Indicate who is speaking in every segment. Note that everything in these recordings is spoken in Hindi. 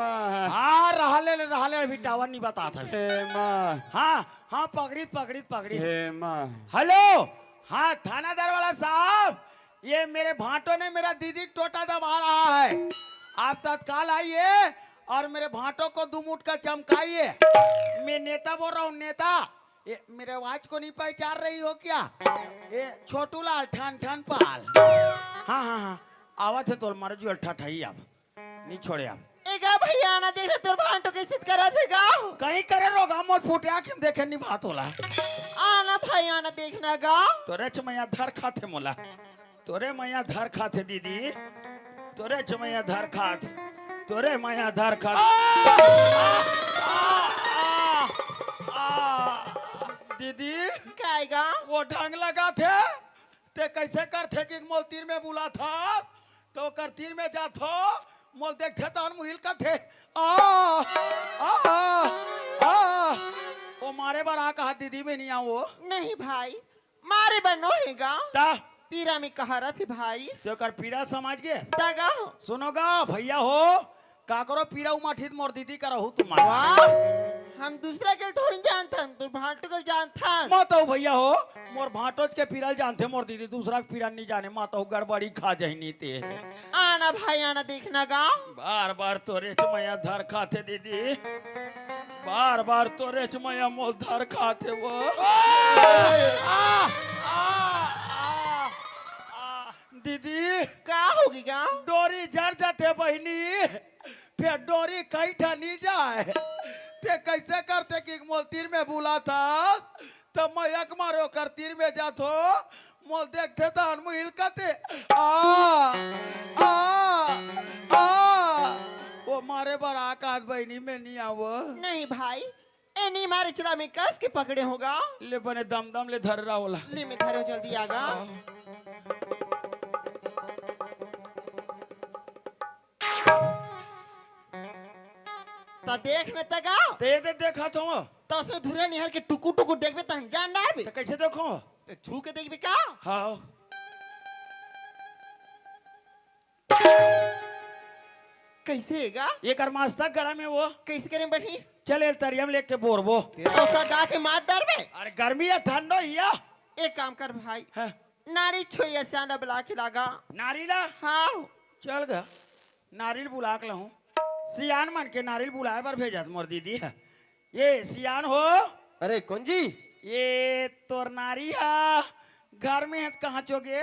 Speaker 1: माँ
Speaker 2: हाँ रहले अभी टावर नहीं बता था।
Speaker 1: हे माँ
Speaker 2: हाँ हाँ पकड़ी।
Speaker 1: हे माँ
Speaker 2: हेलो, हाँ थानादार वाला साहब, ये मेरे भांटों ने मेरा दीदी टोटा दबा रहा है। आप तत्काल आइए और मेरे भांटों को 2 मुठ का चमकाइए। मैं नेता बोल रहा हूँ, नेता। ये मेरे आवाज को नहीं पहचान रही हो क्या? ये छोटू लाल ठन पाल। हाँ आवाज है तो मारो जो ठठाई आप नहीं छोड़े आप।
Speaker 3: एगा भैया आना देखना तेरे भांटो कैसे करा देगा
Speaker 2: कहीं करे रोगा मोट फूटे आके देखे नहीं बात होला।
Speaker 3: आना भाई आना देखना गा
Speaker 2: तोरे चमैया धर खाते मोला, तोरे मैया धर खाते दीदी, तोरे चमैया धर खाते, तोरे मैया धर खाते। दीदी
Speaker 3: काएगा
Speaker 2: वो ढंग लगा थे ते कैसे करते कि मोल तीर में बुला था तो कर तीर में जा थो मोल देखते तो मुहिल का थे। वो मारे बार आ कहा दीदी में नहीं आओ वो
Speaker 3: नहीं भाई मारे बनो हैगा
Speaker 2: ता
Speaker 3: पीरा में कहा रहा थी भाई
Speaker 2: तो कर पीड़ा समझ गए।
Speaker 3: तगा
Speaker 2: सुनोगा भैया हो काकरो पीड़ा उमाठित मोर दीदी का रहू तुम्हारा।
Speaker 3: वाह हम दूसरा के थोड़ी जानता तू भांटो को जानता
Speaker 2: मत हो भैया हो मोर भाटोज के पीड़ल जानते मोर दीदी दूसरा के पीड़ा नहीं जाने मत हो गड़बड़ी खा जाही नीते।
Speaker 3: आना भाई आना देखना गा
Speaker 2: बार बार तोरे चमैया धर खाते दीदी, बार बार तोरे चमैया मोल धर खाते वो। दीदी
Speaker 3: का होगी गा
Speaker 2: डोरी जड़ जाते बहनी, फिर डोरी कहीं नहीं जाए ते कैसे करते कि मोल तीर में बुला था तो मैं एक मारो कर तीर में जातो मोल देखते तो अनमुहिल कहते वो मारे बर आकाश बहनी में नहीं आवो
Speaker 3: नहीं भाई ए नहीं मारे चला में कस के पकड़े होगा
Speaker 2: ले बने दम ले धर रहा होला
Speaker 3: ले में धरे जल्दी आगा ता देख न तगा
Speaker 2: ते देखा तो
Speaker 3: तो उसने धुरे निहर के टुकु टुकु देखबे तन जान डार बे
Speaker 2: कैसे देखो
Speaker 3: तो छू के देखबे का
Speaker 2: हाँ
Speaker 3: कैसे हैगा
Speaker 2: ये कर मास्ता गरम है वो
Speaker 3: कैसे करें बढ़ी
Speaker 2: चले तरियम लेके बोरबो
Speaker 3: तो सर डा के मार डार बे
Speaker 2: अरे गर्मी है ठंडो या
Speaker 3: एक काम कर भाई
Speaker 2: हाँ।
Speaker 3: नारी छोइया सियाना बुला के लागा
Speaker 2: नारीला
Speaker 3: हाँ
Speaker 2: चल गा नारियल बुला के लाऊं सियान मन के नारियल बुलाए पर भेजा मोर दीदी है ये सियान हो।
Speaker 4: अरे कौन जी
Speaker 2: ये तोर नारी है घर में है कहाँ चोगे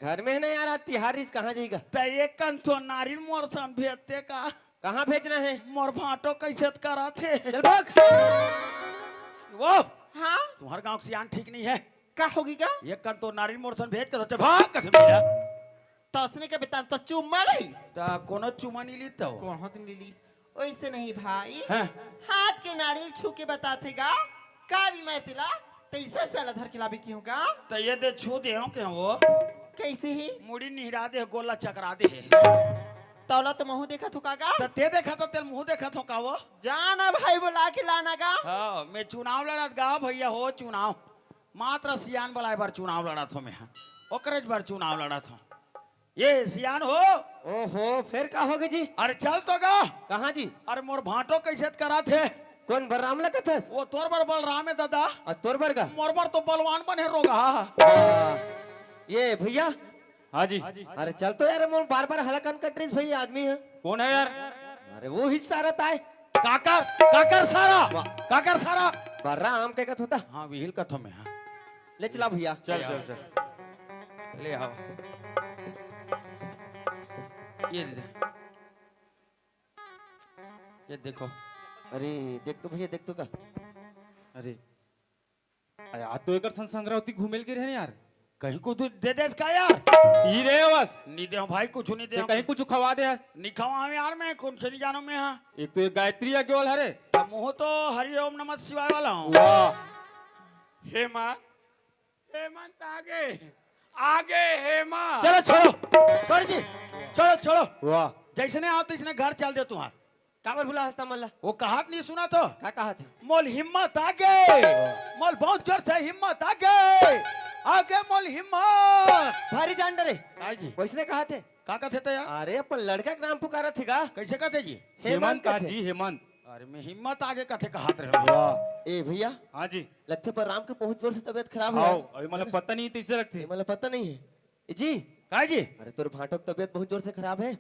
Speaker 4: घर में है ना यार तिहारी कहाँ जाएगा
Speaker 2: तो ये कन तो नारियल मोर सन भेजते का
Speaker 4: कहाँ भेजना है
Speaker 2: मोर भाटो कैसे करा थे
Speaker 4: चल भाग
Speaker 2: वो
Speaker 3: हाँ
Speaker 2: तुम्हारे गांव सियान ठीक नहीं है
Speaker 3: का होगी का
Speaker 2: ये कन तो नारियल मोर सन भेज कर भाग कथे मेरा
Speaker 3: तो उसने के बता तो चुम्मा नहीं
Speaker 2: ता कोनो चुमा नहीं लीता हो
Speaker 3: कौन हो तुम लिलीस वैसे नहीं भाई
Speaker 2: हैं
Speaker 3: हाथ के नारियल छू के बतातेगा का भी मैं तिला तो इसे साला धर के लाभी क्यों का
Speaker 2: तो ये दे छू दे हो के वो
Speaker 3: कैसे ही
Speaker 2: मुड़ी निहरा दे गोला चकरा दे
Speaker 3: तौला तो मुंह देखा थुका का
Speaker 2: तो ते देखा तो तेल मुंह देखा तो का वो
Speaker 3: जाना भाई बुला के लाना का
Speaker 2: हाँ मैं चुनाव लड़त गा भैया हो चुनाव मात्र सियान वाला बार चुनाव लड़ा था मैं ओकरेज बार चुनाव लड़ा था ये सियान हो।
Speaker 4: ओहो फिर का होगे जी
Speaker 2: अरे चल तो गा
Speaker 4: कहाँ जी
Speaker 2: अरे मोर भाटो कैसे करा थे
Speaker 4: कौन बलराम लगत
Speaker 2: वो तोर बर बलराम है दादा
Speaker 4: और तोर बर का
Speaker 2: मोर बर तो बलवान बने रोगा
Speaker 4: ये भैया
Speaker 1: हाँ जी
Speaker 4: अरे चल तो यार मोर बार बार हलकन कट्रीस भैया आदमी है
Speaker 1: कौन है यार
Speaker 4: अरे वो हिस्सा रहता है
Speaker 2: काकर सारा
Speaker 4: बलराम के कथ होता
Speaker 2: हाँ विहिल कथो में हाँ
Speaker 4: ले चला भैया
Speaker 1: चल
Speaker 2: ले आओ ये दे ये देखो
Speaker 4: अरे देख तो भैया देख तो का
Speaker 1: अरे आज तो एक संग्रह होती घूमेल के रहे यार
Speaker 2: कहीं को तू दे दे इसका यार
Speaker 1: ती रहे हो बस
Speaker 2: नहीं दे भाई कुछ नहीं दे
Speaker 1: कहीं कुछ खवा दे
Speaker 2: नहीं खावा हमें यार मैं कौन से नहीं जानो मैं हाँ
Speaker 1: एक तो एक गायत्री या केवल हरे
Speaker 2: मुँह तो हरि ओम नमः शिवाय वाला हूँ
Speaker 1: हेमा
Speaker 2: हेमंत आगे हेमा चलो छोड़ो जी छोड़ो
Speaker 1: वाह
Speaker 2: जैसे ने आओ तो इसने घर चल दे तुम्हार
Speaker 4: काबर भुला हंसता मल्ला
Speaker 2: वो कहा नहीं सुना तो
Speaker 4: का कहा थे
Speaker 2: मोल हिम्मत आगे मोल बहुत जोर से हिम्मत आगे आगे मोल हिम्मत।
Speaker 4: भारी जान डरे
Speaker 2: काय जी
Speaker 4: वैसने कहा थे
Speaker 2: का कहते थे यार?
Speaker 4: अरे अपन लड़का का नाम पुकारा थे का
Speaker 2: कैसे कहते जी?
Speaker 1: हेमंत का
Speaker 4: कथे।
Speaker 1: जी, हेमंत।
Speaker 2: अरे मैं हिम्मत आगे कहते कहात रहे।
Speaker 1: वाह।
Speaker 4: ए भैया
Speaker 1: हाँ जी।
Speaker 4: लत्थे पर राम के पहुंच जोर से तबीयत खराब है
Speaker 1: आओ, अभी मतलब पता नहीं कैसे रखते।
Speaker 4: मतलब पता नहीं है ए जी।
Speaker 2: काय जी
Speaker 4: अरे तोर भाटो की तबीयत बहुत जोर से खराब है।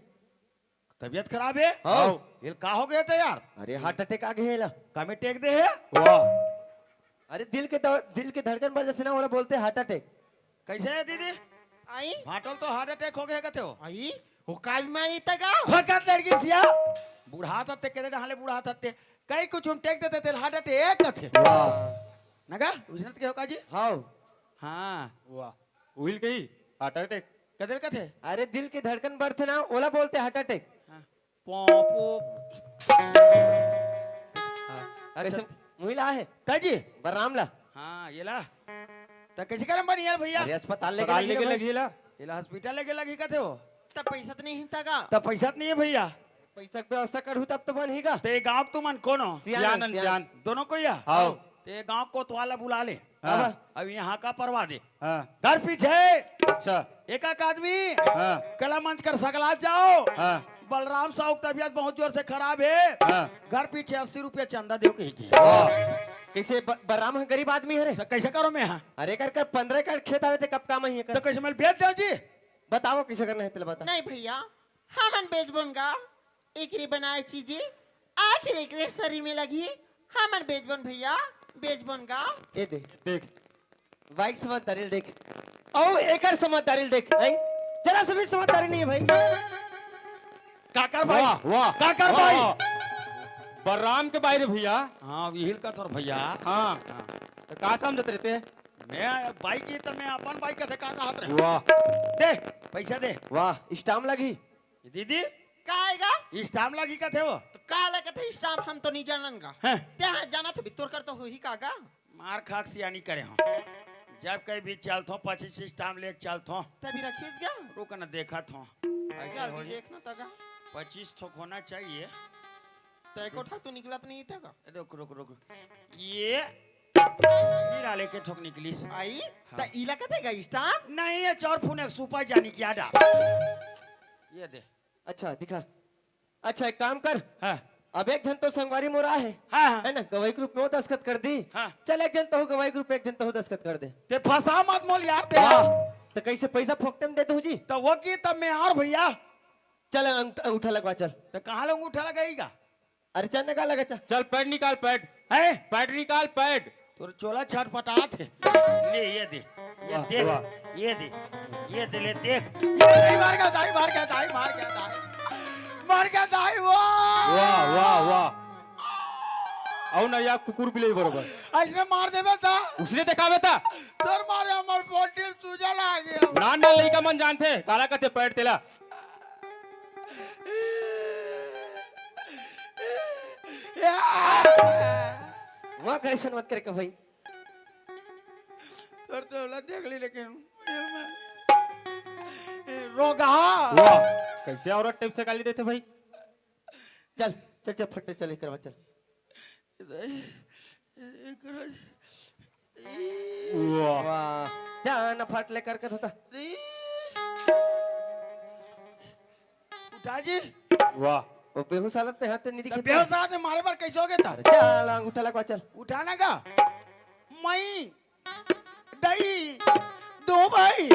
Speaker 2: तबीयत खराब है?
Speaker 4: हाँ।
Speaker 2: ये का हो गया था यार?
Speaker 4: अरे हार्ट अटैक आ गया है
Speaker 2: कमी टेक दे है?
Speaker 1: वाह।
Speaker 4: अरे दिल के धड़कन बढ़ जैसे ना वाला बोलते हार्ट अटैक।
Speaker 2: कैसे है दीदी?
Speaker 3: आई
Speaker 2: भाटल तो हार्ट अटैक हो गया कहते हो?
Speaker 3: आई वो का बीमारी तगा
Speaker 2: फकत लड़की सिया बूढ़ा तत्ते कहते हाले बूढ़ा तत्ते कई कुछ उन टेक देते थे हार्ट अटैक कथे
Speaker 1: वाह।
Speaker 2: नगा उजनत के हो का जी?
Speaker 4: हाँ
Speaker 2: हाँ
Speaker 1: वाह। व्हील कही हार्ट अटैक।
Speaker 2: कदल कथे
Speaker 4: अरे दिल के धड़कन बढ़ते ना ओला बोलते हार्ट अटैक।
Speaker 2: पोपो
Speaker 4: कैसे मुहिला है
Speaker 2: ताजी
Speaker 4: बराम ला।
Speaker 2: हाँ ये ला तो कैसे करम बनी यार भैया?
Speaker 4: अरे अस्पताल
Speaker 1: अस्पताल लेके
Speaker 4: लेके
Speaker 1: लगी ला।
Speaker 2: ये ला हॉस्पिटल लेके लगी कथे हो?
Speaker 3: तब पैसा तो नहीं है तगा
Speaker 2: तब पैसा तो नहीं है भैया।
Speaker 4: पैसा की व्यवस्था करूँ तब तो बनेगा।
Speaker 2: ते गांव तुम मन कोनो
Speaker 1: सियान सियान।
Speaker 2: दोनों को या
Speaker 1: आओ।
Speaker 2: ते गांव को तो बुला ले।
Speaker 1: हाँ।
Speaker 2: अब यहाँ का परवा दे
Speaker 1: हाँ।
Speaker 2: घर पीछे
Speaker 1: अच्छा।
Speaker 2: एक आदमी
Speaker 1: हाँ।
Speaker 2: कला मंच कर सकला जाओ।
Speaker 1: हाँ।
Speaker 2: बलराम साहु की तबीयत बहुत जोर से खराब है।
Speaker 1: हाँ।
Speaker 2: घर पीछे 80 रुपया चंदा दे के
Speaker 1: वाह।
Speaker 4: कैसे बराम है गरीब आदमी है रे।
Speaker 2: तो कैसे करो मैं? हाँ
Speaker 4: अरे कर 15 का खेत आवे थे कब काम ही है
Speaker 2: तो
Speaker 4: कर।
Speaker 2: कैसे मैं बेच दो जी?
Speaker 4: बताओ कैसे करना है तेरे बता।
Speaker 3: नहीं भैया हमन बेच बनगा एकरी बनाए चीजें आखिर एक शरीर में लगी हमन बेच बन भैया बेच बनगा
Speaker 4: ये देख
Speaker 1: देख।
Speaker 4: बाइक समझदारी देख ओ एकर समझदारी देख भाई जरा से भी समझदारी नहीं है भाई।
Speaker 2: काकर भाई
Speaker 1: वाह वाह।
Speaker 2: काकर भाई।
Speaker 1: वाह। बलराम के बाहर भैया।
Speaker 2: हाँ विहिल का तो भैया।
Speaker 1: हाँ। तो कहा समझते रहते हैं?
Speaker 2: मैं बाइक की तो मैं अपन बाइक का का कहत रहे।
Speaker 1: वाह।
Speaker 2: दे पैसा दे
Speaker 4: वाह स्टाम लगी।
Speaker 2: दीदी
Speaker 3: का आएगा
Speaker 2: स्टाम्प लगी का थे वो?
Speaker 3: तो का लगत है स्टाम्प हम तो नहीं जानन का
Speaker 2: हैं?
Speaker 3: त्या जाना तो तोर कर तो हो ही कागा
Speaker 2: मार खाक सियानी करे हम जब कहीं भी चलतो 25 स्टाम्प लेके चलतो
Speaker 3: तभी रखीस गया
Speaker 2: रुक न देखा थो
Speaker 3: जल्दी देखना तगा
Speaker 2: 25 ठोक होना चाहिए।
Speaker 3: तय कोठा तो निकलत नहीं तगा
Speaker 2: रुक रुक रुक ये हीरा लेके ठोक निकली।
Speaker 3: आई त इला का देगा स्टाम्प
Speaker 2: नहीं ये चौर फूने सुपर जानी क्या डाल ये दे।
Speaker 4: अच्छा दिखा। अच्छा एक काम कर
Speaker 2: हाँ
Speaker 4: अब एक जन तो संगवारी मोरा है
Speaker 2: हाँ
Speaker 4: है ना गवाही ग्रुप में वो दस्खत कर दी।
Speaker 2: हाँ।
Speaker 4: चल एक जन तो हो गवाही ग्रुप एक जन तो हो दस्खत कर दे।
Speaker 2: ते फंसा मत मोल यार ते।
Speaker 4: वाह तो कैसे पैसा फोकटे में दे दू जी।
Speaker 2: तो वो की तब मैं और भैया
Speaker 4: चल अंगूठा लगवा चल।
Speaker 2: तो कहाँ लोग उठा लगाएगा?
Speaker 4: अरे चल निकाल लगा चल।
Speaker 1: चल पैड निकाल पैड।
Speaker 2: है
Speaker 1: पैड निकाल पैड।
Speaker 2: तोर चोला छटपटा थे ले ये दे ये
Speaker 1: वाह,
Speaker 2: देख
Speaker 1: वाह।
Speaker 2: ये दे ये दे ले देख ये दाई मार गया दाई मार गया दाई मार गया दाई मार गया दाई वो
Speaker 1: वाह वाह वाह। आओ ना या कुकुर बिलाई बरोबर।
Speaker 2: ऐसे मार देबे था
Speaker 1: उसने देखावे था।
Speaker 2: तोर मारे हमर बोतल सूजा ला गया।
Speaker 1: नान नान लइका मन जानते काला कते पैड तेला।
Speaker 4: वहाँ कैसन मत करे का भाई।
Speaker 2: तोर तो ला देख ली लेकिन रोगा
Speaker 1: वाह। कैसे औरत टाइप से गाली देते भाई।
Speaker 4: चल चल चल फटे चल करवा चल।
Speaker 1: वाह।
Speaker 4: वाह जान फट ले करके होता।
Speaker 2: उठा जी
Speaker 1: वाह।
Speaker 4: वो बेहोश हालत में हाथ नहीं
Speaker 2: तो
Speaker 4: दिखे।
Speaker 2: बेहोश हाथ में मारे पर कैसे हो गया था?
Speaker 4: चल अंगूठा लगवा चल।
Speaker 2: उठाना का मई दही दो भाई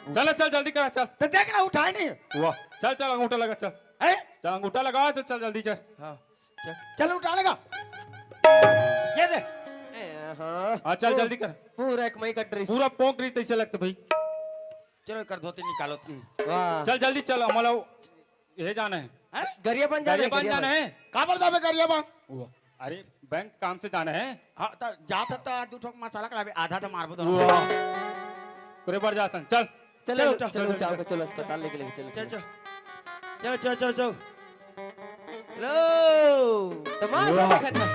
Speaker 1: चल चल जल्दी करा चल।
Speaker 2: तो देख ना उठाए नहीं
Speaker 1: वाह। चल चल अंगूठा लगा चल।
Speaker 2: है?
Speaker 1: चल अंगूठा लगा चल चल जल्दी चल।
Speaker 2: हाँ चल उठाने का ये दे
Speaker 4: हाँ
Speaker 1: हाँ चल जल्दी कर।
Speaker 4: पूरा एक मई का ड्रेस।
Speaker 1: पूरा पोंक रही तैसे लगता भाई।
Speaker 2: चलो कर धोती निकालो तुम।
Speaker 4: वाह
Speaker 1: चल जल्दी चल हमारा ये जाना है।
Speaker 2: हैं?
Speaker 4: गरियाबंद जाना है
Speaker 1: गरियाबंद जाना है।
Speaker 2: कहाँ पर जाबे करिए बा?
Speaker 1: वाह। अरे बैंक काम से जाना है।
Speaker 2: हाँ तो जाता तो दो ठोक मसाला कलावे आधा तो मारबो तो
Speaker 1: वाह। पूरे बार जाता है। चल
Speaker 4: चलो
Speaker 2: चलो,
Speaker 4: चलो चलो चलो अस्पताल लेके लेके चलो
Speaker 2: चल
Speaker 4: चलो।
Speaker 2: चल चल चल चल लो
Speaker 4: तमाशा देखा था।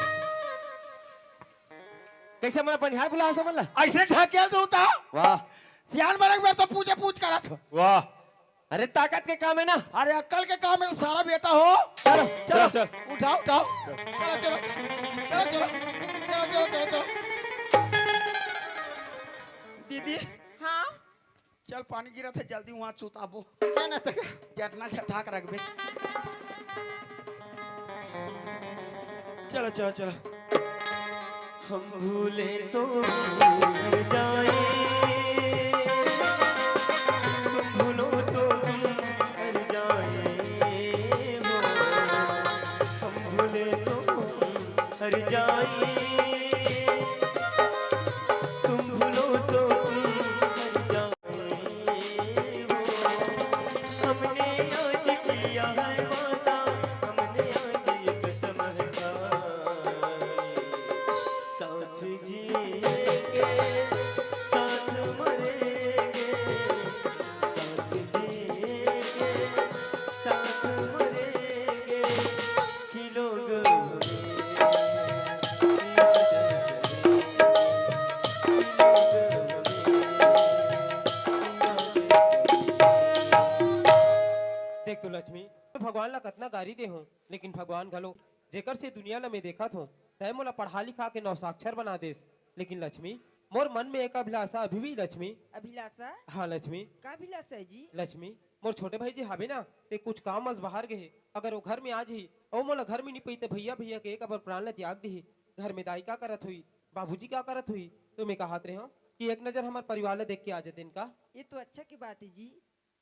Speaker 4: कैसे हमारा बनिहार बुला समझ ला।
Speaker 2: ऐसे ढकेल दो ता
Speaker 4: वाह
Speaker 2: सियान मरक में तो पूछे पूछ करा था।
Speaker 1: वाह।
Speaker 4: अरे ताकत के काम है ना।
Speaker 2: अरे अक्कल के काम मेरा सारा बेटा हो।
Speaker 4: चलो
Speaker 2: चलो
Speaker 1: चल।
Speaker 2: उठाओ उठाओ चलो चलो चलो चलो चलो चलो चलो चलो दीदी
Speaker 3: हाँ
Speaker 2: चल पानी गिरा था जल्दी वहाँ चुताबो
Speaker 3: जाना तक
Speaker 2: जटना झटाक रखबे चलो चलो चलो
Speaker 4: हम भूले तो भूल जाए, तुम भूलो तो तुम कर जाए हो, हम भूले तो हर जाए, तुम भूलो तो तुम हर जाए हो, हमने आज किया है वादा, हमने आज ये कसम खाई, साथ जिएंगे साथ मरेंगे, साथ जिएंगे साथ मरेंगे, कि लोग हमें याद करेंगे,
Speaker 5: देख तो लक्ष्मी भगवान ला कतना गारी दे हो, लेकिन भगवान घलो जेकर से दुनिया ला मैं देखत हो तय मोला पढ़ा लिखा के नौ साक्षर बना देस। लेकिन लक्ष्मी मोर मन में एक अभिलाषा अभी भी लक्ष्मी।
Speaker 6: अभिलाषा
Speaker 5: हाँ लक्ष्मी।
Speaker 6: का अभिलाषा है जी?
Speaker 5: लक्ष्मी मोर छोटे भाई जी हावे ना ते कुछ काम मस बाहर गए, अगर वो घर में आ जी और मोला घर में नहीं पई तो भैया भैया के एक अबर प्राण ला त्याग दी। घर में दाई का करत हुई, बाबूजी का करत हुई, तो मैं कहत रहे हो कि एक नजर हमारे परिवार ला देख के आ जाते इनका।
Speaker 6: ये तो अच्छा की बात है जी,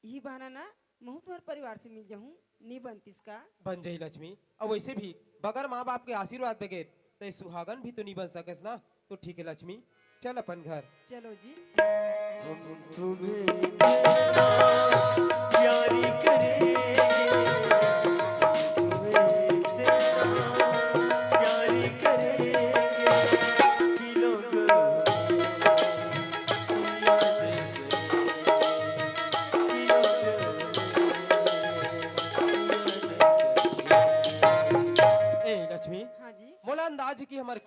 Speaker 6: यही बहाना ना महू तुम्हारे परिवार से मिल जाऊँ, नहीं बनतीस का?
Speaker 5: बन जाई लक्ष्मी। और वैसे भी बगैर माँ बाप के आशीर्वाद बगैर तो सुहागन भी तो नहीं बन सकस ना। तो ठीक है लक्ष्मी चल अपन घर।
Speaker 6: चलो जी।
Speaker 4: हम तुम्हें इतना प्यारी करेंगे, तुम्हें इतना प्यारी करेंगे, कि लोग हमें याद करेंगे, कि लोग हमें याद करेंगे।
Speaker 5: ए लक्ष्मी
Speaker 6: हाँ जी।
Speaker 5: मोला अंदाज है कि हमारे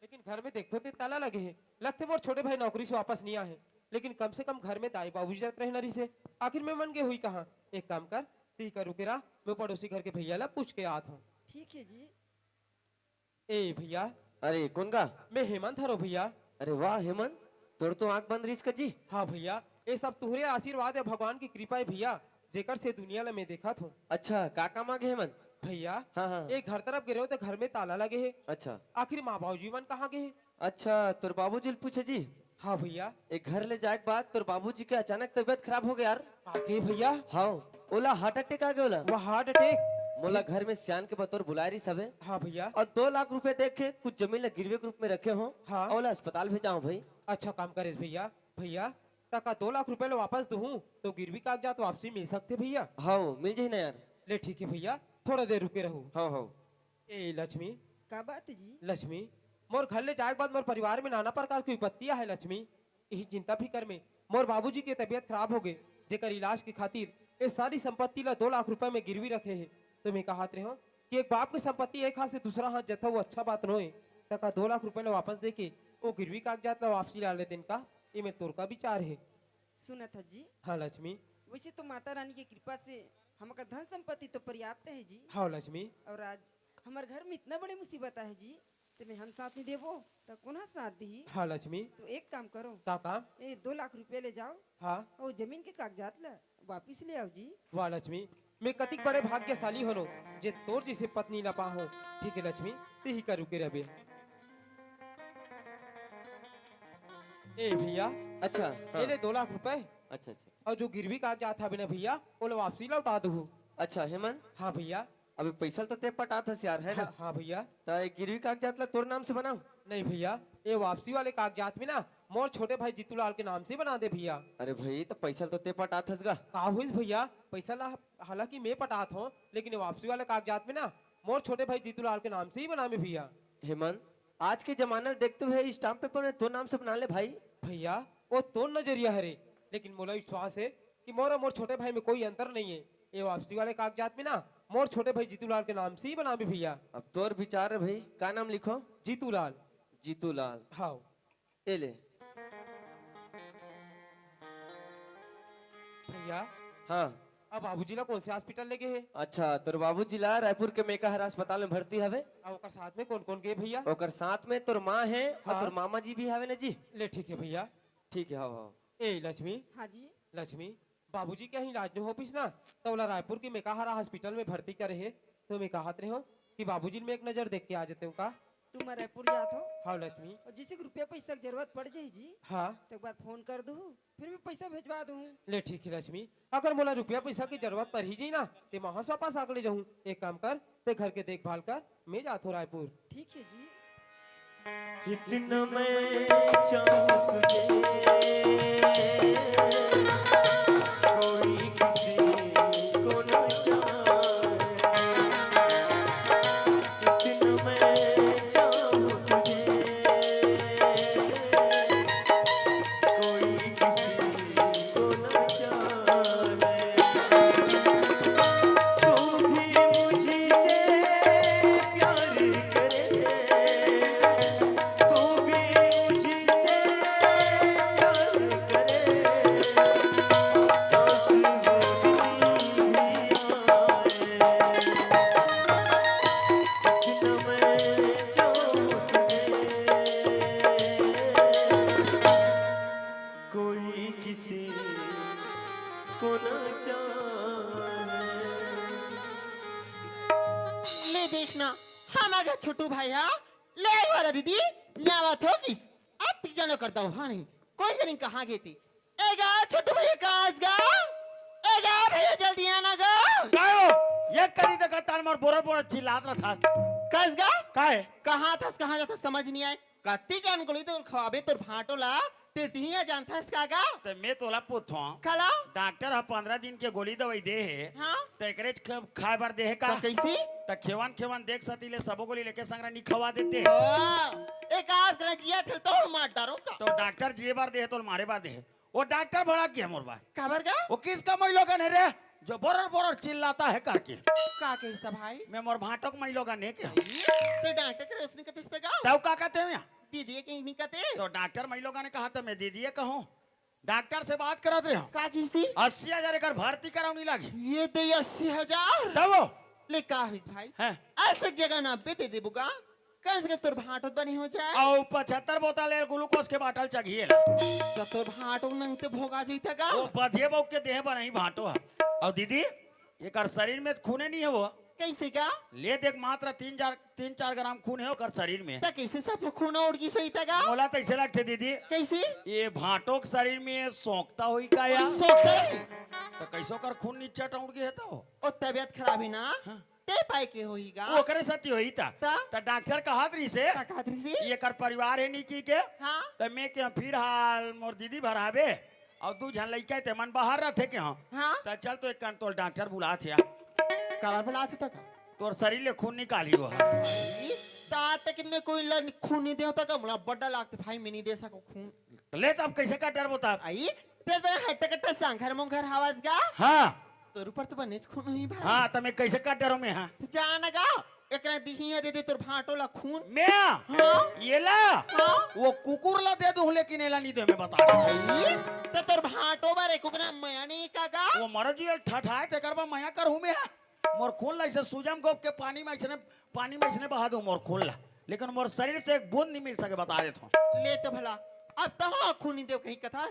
Speaker 5: लेकिन घर में देखते थे ताला लगे हैं, लगते मोर छोटे भाई नौकरी से वापस नहीं आए, लेकिन कम से कम घर में दाई बाबूजी रहते रहे नरी से। आखिर में मन गए हुई कहाँ। एक काम कर ती कर रुके रहा, मैं पड़ोसी घर के भैया ला पूछ के आता हूँ।
Speaker 6: ठीक है जी।
Speaker 5: ए भैया
Speaker 4: अरे कौन का?
Speaker 5: मैं हेमंत हरो भैया।
Speaker 4: अरे वाह हेमंत, तोर तो आंख बंद रही जी।
Speaker 5: हाँ भैया ये सब तुहरे आशीर्वाद है, भगवान की कृपा है भैया, जेकर से दुनिया ला मैं देखा था।
Speaker 4: अच्छा का काम आगे हेमंत?
Speaker 5: भैया
Speaker 4: हाँ हाँ
Speaker 5: एक घर तरफ गिरे हो तो घर में ताला लगे है।
Speaker 4: अच्छा
Speaker 5: आखिर माँ बाबूजी मन कहाँ गए?
Speaker 4: अच्छा तोर बाबूजी पूछे जी।
Speaker 5: हाँ भैया।
Speaker 4: एक घर ले जाए के बाद तोर बाबूजी के अचानक तबीयत खराब हो गया यार।
Speaker 5: आगे भैया
Speaker 4: हाँ ओला हार्ट अटैक आ गया ओला।
Speaker 5: वो हार्ट अटैक।
Speaker 4: मोला घर में सियान के बतौर बुलाए रही सब है।
Speaker 5: हाँ भैया।
Speaker 4: और 2 लाख रुपए देख के कुछ जमीन ला गिरवे के रूप में रखे हो।
Speaker 5: हाँ।
Speaker 4: ओला अस्पताल भेजा हूँ भाई।
Speaker 5: अच्छा काम करेस भैया। भैया तका 2 लाख रुपए लो वापस दूँ तो गिरवी कागजात वापसी मिल सकते भैया?
Speaker 4: हाँ मिल जाए ना यार।
Speaker 5: ले ठीक है भैया थोड़ा देर रुके रहूँ।
Speaker 4: हाँ हाँ
Speaker 5: ए लक्ष्मी
Speaker 6: का बात है जी?
Speaker 5: लक्ष्मी मोर घर ले जाए के बाद मोर परिवार में नाना प्रकार की विपत्तियां है लक्ष्मी। यही चिंता फिकर में मोर बाबूजी की तबीयत खराब हो गई, जेकर इलाज की खातिर ये सारी संपत्ति ला 2 लाख रुपए में गिरवी रखे है। तो मैं कहत रहे हो कि एक बाप की संपत्ति एक हाथ से दूसरा हाथ जता वो अच्छा बात नोए, तका 2 लाख रुपए ला वापस दे के वो गिरवी कागजात ला वापसी ला लेते इनका। ये मेरे तोर का विचार है।
Speaker 6: सुना था जी।
Speaker 5: हाँ लक्ष्मी।
Speaker 6: वैसे तो माता रानी की कृपा से हमारा धन संपत्ति तो पर्याप्त है जी।
Speaker 5: हाँ लक्ष्मी।
Speaker 6: और आज हमारे घर में इतना बड़ी मुसीबत है जी, तो मैं हम साथ नहीं देवो तो कौन साथ दी?
Speaker 5: हाँ लक्ष्मी।
Speaker 6: तो एक काम करो,
Speaker 5: का काम?
Speaker 6: ये 2 लाख रुपए ले जाओ
Speaker 5: हाँ।
Speaker 6: और जमीन के कागजात ला वापिस ले आओ जी।
Speaker 5: वाह लक्ष्मी मैं कतिक बड़े भाग्यशाली हो जे तोर जैसे पत्नी न पाहो। ठीक है लक्ष्मी ती का रुके रहे। ए भैया
Speaker 4: अच्छा
Speaker 5: ये ले 2 लाख रुपए
Speaker 4: अच्छा अच्छा
Speaker 5: और जो गिरवी कागजात था बिना भैया वो वापसी लौटा दू।
Speaker 4: अच्छा हेमंत
Speaker 5: हाँ भैया।
Speaker 4: अभी पैसा तो ते पटा था यार है ना।
Speaker 5: हाँ, हाँ भैया।
Speaker 4: तो ये गिरवी कागजात ला तोर नाम से बनाओ।
Speaker 5: नहीं भैया ये वापसी वाले कागजात में ना मोर छोटे भाई जीतूलाल के नाम से बना दे भैया।
Speaker 4: अरे भाई तो पैसा तो ते पटा था
Speaker 5: का हुई भैया पैसा ला हालांकि मैं पटात हूँ, लेकिन ये वापसी वाले कागजात में ना मोर छोटे भाई जीतूलाल के नाम से ही बना में भैया।
Speaker 4: हेमंत आज के जमाने में देखते हुए स्टाम्प पेपर में तो नाम से बना ले भाई।
Speaker 5: भैया वो तो नजरिया है रे, लेकिन मोला विश्वास है कि मोर और मोर छोटे भाई में कोई अंतर नहीं है। ये वापसी वाले कागजात में ना मोर छोटे भाई जीतूलाल के नाम से ही बना भी भैया।
Speaker 4: अब तोर विचार है भाई, का नाम लिखो?
Speaker 5: जीतूलाल।
Speaker 4: जीतूलाल।
Speaker 5: हाँ
Speaker 4: ए ले
Speaker 5: भैया।
Speaker 4: हाँ
Speaker 5: अब बाबूजी ला कौन से हॉस्पिटल ले गए है?
Speaker 4: अच्छा तोर बाबूजी ला रायपुर के मेकाहार अस्पताल में भर्ती हवे।
Speaker 5: अब ओकर साथ में कौन कौन गए भैया?
Speaker 4: ओकर साथ में तोर माँ है और
Speaker 5: हाँ।
Speaker 4: तोर मामा जी भी हवे ना जी।
Speaker 5: ले ठीक है भैया।
Speaker 4: ठीक है हाँ हाँ
Speaker 5: ए लक्ष्मी
Speaker 6: हाँ जी।
Speaker 5: लक्ष्मी बाबूजी के ही इलाज नहीं हो पिस ना तो बोला रायपुर की मेकाहारा हॉस्पिटल में भर्ती करे है तो मैं कहत रहे हो कि बाबूजी में एक नजर देख के आ जाते हो का।
Speaker 6: तुम रायपुर जात हो
Speaker 5: हाँ लक्ष्मी
Speaker 6: और जिसे रुपया पैसा की जरूरत पड़ जाए जी
Speaker 5: हाँ
Speaker 6: तो एक बार फोन कर दूँ फिर मैं पैसा भेजवा दूँ।
Speaker 5: ले ठीक है लक्ष्मी अगर मोला रुपया पैसा की जरूरत पड़ ही जी ना ते वहां से वापस आगले जाऊँ एक काम कर ते घर के देखभाल कर मैं जात हूँ रायपुर।
Speaker 6: ठीक है जी।
Speaker 4: इतना मैं चाहूं तुझे कोई किसी को न जाने इतना मैं चाहूं तुझे कोई किसी को न जाने तू भी मुझसे प्यार करे तू भी मुझसे प्यार करे काश वो दिन भी आए इतना मैं चाहूं तुझे कोई किसी को न जाने
Speaker 3: ले देखना हमारा छोटू भाई हाँ ले आई वाला दीदी मैं बात हो किस अब तक जानो करता हूँ हाँ नहीं कोई नहीं कहाँ गई थी एगा छोटू भैया कहाँ गा एगा भैया जल्दी आना गा
Speaker 2: गायो ये करी देखा तान मार बोरा बोरा चिल्लात रहा था।
Speaker 3: कस गा
Speaker 2: काहे
Speaker 3: कहाँ था कहाँ जाता समझ नहीं आए कत्ती के अनगुली तो खवाबे तो भाटो ला तिरतिया जानता इसका गा
Speaker 2: तो मैं तोला पूछो
Speaker 3: खला
Speaker 2: डॉक्टर हा 15 दिन के गोली दवाई दे है
Speaker 3: हाँ
Speaker 2: तो एकरे खाए बार दे है का
Speaker 3: तो कैसी
Speaker 2: तो खेवन खेवन देख सतीले सबो गोली लेके संगरा नहीं खवा देते
Speaker 3: एक आज करा जिया थे तो मार डारो का
Speaker 2: तो डॉक्टर जे बार दे है तो मारे बार दे है वो डॉक्टर बड़ा किया मोर बार
Speaker 3: खबर गा
Speaker 2: वो किसका महिलो का है रे जो बोरर बोरर चिल्लाता है करके
Speaker 3: का कहता भाई
Speaker 2: मैं मोर भाटक महिलो का ने के
Speaker 3: तो डॉक्टर के रोशनी का तिस्ता गा
Speaker 2: तब का कहते हैं
Speaker 3: दीदी के नहीं कहते
Speaker 2: तो डॉक्टर महिलो का ने कहा था मैं दीदी कहूँ डॉक्टर से बात करा दे
Speaker 3: का किसी
Speaker 2: 80,000 एक भर्ती करावनी लगी
Speaker 3: ये दे 80,000
Speaker 2: तब वो
Speaker 3: ले का हुई भाई
Speaker 2: है
Speaker 3: ऐसे जगह ना पे दे दे बुका कम से कम तोर भाटत बनी हो जाए
Speaker 2: और 75 बोतल ग्लूकोज के बाटल चाहिए
Speaker 3: तो तोर भाटो नंग ते भोगा जईता गा
Speaker 2: वो बधिए बौ के देह पर नहीं भाटो है और दीदी ये कर शरीर में खूने नहीं है वो
Speaker 3: कैसे गा
Speaker 2: ले देख मात्र 3-4 ग्राम खून है कर शरीर में
Speaker 3: तो कैसे सब खून उड़ गई सोईता गा
Speaker 2: बोला तो ऐसे लगते दीदी
Speaker 3: कैसे
Speaker 2: ये भाटो के शरीर में सोखता हुई का या
Speaker 3: सोकर
Speaker 2: तो कैसो कर खून नीचे टूट गए तो
Speaker 3: ओ तबीयत खराब है ना ते पाए के होईगा
Speaker 2: वो करे सती हुई था
Speaker 3: ता?
Speaker 2: तो डॉक्टर कहा रही से
Speaker 3: का खातिर से
Speaker 2: ये कर परिवार है निकी के
Speaker 3: हाँ
Speaker 2: तो मैं क्या फिर हाल मोर दीदी भराबे और दू झन लइका ते मन बाहर रहते के हाँ
Speaker 3: हाँ
Speaker 2: तो चल तो एक कंट्रोल डॉक्टर बुला थे
Speaker 3: कबर बुला था का
Speaker 2: तोर शरीर ले खून निकाली वो
Speaker 3: तात तक में कोई खून नहीं दे होता का मुला बड़ा लागते भाई मैं नहीं दे सको खून
Speaker 2: तो ले तो अब कैसे का डर बता
Speaker 3: आई तेरे बड़े हट्टा कट्टा सांघर मुंघर हवास गा
Speaker 2: हाँ
Speaker 3: तोर ऊपर तो बनेच खून हुई भाई
Speaker 2: हाँ तो मैं कैसे का डरो में हाँ
Speaker 3: तो जाना गा एकरा दिहिया दे दे तोर भाटो ला खून
Speaker 2: मैं
Speaker 3: हाँ
Speaker 2: ये ला
Speaker 3: हाँ
Speaker 2: वो कुकुर ला दे दूं लेकिन एला नहीं दे मैं बता
Speaker 3: आई तो तोर भाटो बारे कोकना मया नहीं का गा
Speaker 2: वो मर जी ठठाए ते करबा मया कर हूं मैं मोर खून ला इसे सुजम गोप के पानी में इसने बहा दूं मोर खून ला लेकिन मोर शरीर से एक बूंद नहीं मिल सके बता देता हूं
Speaker 3: ले तो भला अब तो हाँ खून नहीं दे कहीं कथा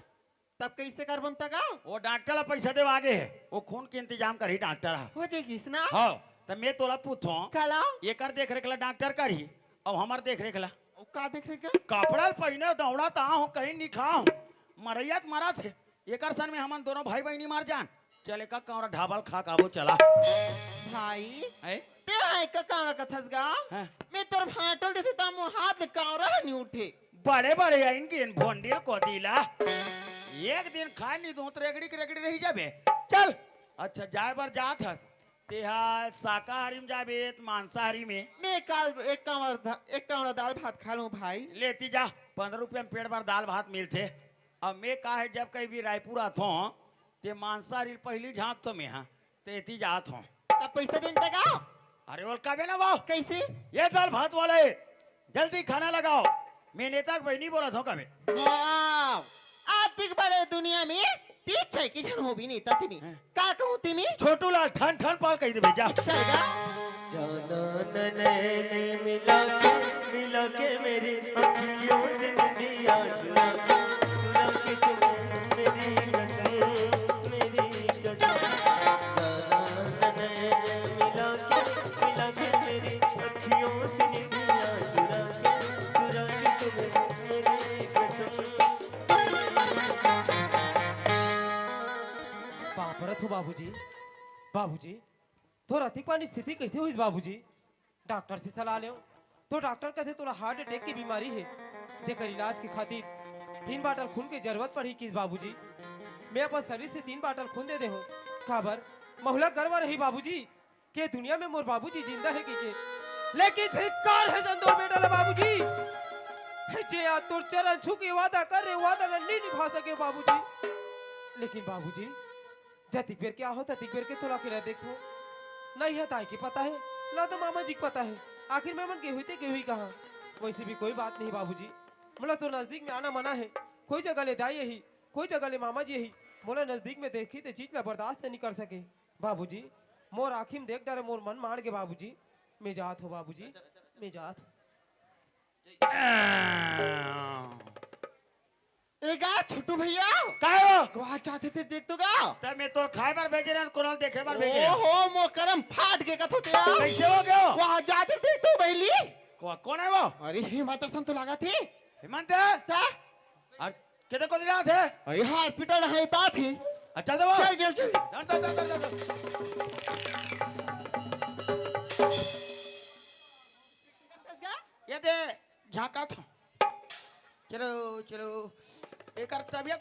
Speaker 3: तब कैसे कर बनता गा
Speaker 2: वो डॉक्टर ला पैसा दे आगे है वो खून के इंतजाम कर ही डॉक्टर है
Speaker 3: हो जाएगी ना
Speaker 2: हाँ तो मैं तोला पूछो
Speaker 3: काला
Speaker 2: ये कर देख रेख ला डॉक्टर कर ही और हमार देख रेख ला
Speaker 3: ओ का देख रहे का
Speaker 2: कपड़ा पहने दौड़ा ता हूं कहीं नहीं खाऊं मरैया मरा थे ये कर सन में हम दोनों भाई बहनी मार जान चले का कौरा ढाबल खा काबू चला
Speaker 3: भाई
Speaker 2: है
Speaker 3: ते हाय का कावरा कथस गा
Speaker 2: हाँ।
Speaker 3: मैं तोर भाटल दे ता मो हाथ कावरा नहीं उठे
Speaker 2: बड़े बड़े इनकी इन भोंडिल को दिला एक दिन खाए नहीं दूं तो रेगड़ी की रेगड़ी रही जाबे चल अच्छा जाए बार जात है तेहार शाकाहारी में जाबे तो मांसाहारी में
Speaker 3: मैं काल एक कावरा दाल भात खा लूं भाई
Speaker 2: लेती जा 15 रुपये में पेट भर दाल भात मिलते अब मैं का है जब कहीं भी रायपुर आत हूँ ते मांसाहारी पहली झांक तो मैं हाँ तेती जात हूँ
Speaker 3: तब पैसा दिन तक आओ
Speaker 2: अरे बोल का ना वाह
Speaker 3: कैसे
Speaker 2: ये दाल भात वाले जल्दी खाना लगाओ मैं नेता बहनी बोला था कभी
Speaker 3: वाव आतिक बड़े दुनिया में तीच छै कि जन हो भी नहीं तती में का कहूं तिमी
Speaker 2: छोटू लाल ठन ठन पाल कही दे भेजा
Speaker 3: चलेगा
Speaker 4: जाना न नैने मिला के मेरी अखियों से नदियाँ चुरा के
Speaker 5: कहाँ परत हो बाबूजी? बाबूजी तो रतिक पानी स्थिति कैसे हुई बाबूजी? डॉक्टर से सलाह ले तो डॉक्टर कहते थोड़ा हार्ट अटैक की बीमारी है, जेकर इलाज के खातिर 3 बाटल खून की जरूरत पड़ी किस बाबूजी। मैं अपन शरीर से 3 बाटल खून दे दे हूँ खबर मोहला गर्व रही बाबूजी के दुनिया में मोर बाबूजी जिंदा है के लेकिन धिक्कार है संतोष बेटा ला बाबूजी जे आ तोर चरण छू के वादा कर रहे वादा नहीं निभा सके बाबूजी। लेकिन बाबूजी जतिक बेर क्या हो ततिक बेर के थोड़ा के देखो नहीं है ताई की पता है ना तो मामा जी को पता है आखिर में मन गेहुई थे गेहुई कहाँ। वैसे भी कोई बात नहीं बाबूजी मोला तो नजदीक में आना मना है, कोई जगह ले दाई यही कोई जगह ले मामा जी यही मोला नजदीक में देखी तो चीज ला बर्दाश्त नहीं कर सके बाबूजी। मोर आखिम देख डरे मोर मन मार के बाबूजी मैं जात हो बाबूजी मैं जात हूँ।
Speaker 3: एगा छोटू भैया
Speaker 2: काय हो
Speaker 3: वहाँ चाहते थे देख तो गा
Speaker 2: तब मैं तो खाए बार भेजे रहे कोनल देखे बार भेजे
Speaker 3: ओ हो मो करम फाट के कथो ते
Speaker 2: कैसे हो गयो
Speaker 3: वहाँ जाते थे तो बहली
Speaker 2: कौन है वो
Speaker 3: अरे हिम्मत सन तो लगा थे
Speaker 2: हेमंत
Speaker 3: ता
Speaker 2: और कितने को दिला थे
Speaker 3: अरे हॉस्पिटल है ता थी
Speaker 2: अच्छा दो
Speaker 3: चल चल चल
Speaker 2: ये दे झाका था चलो चलो एक तबियत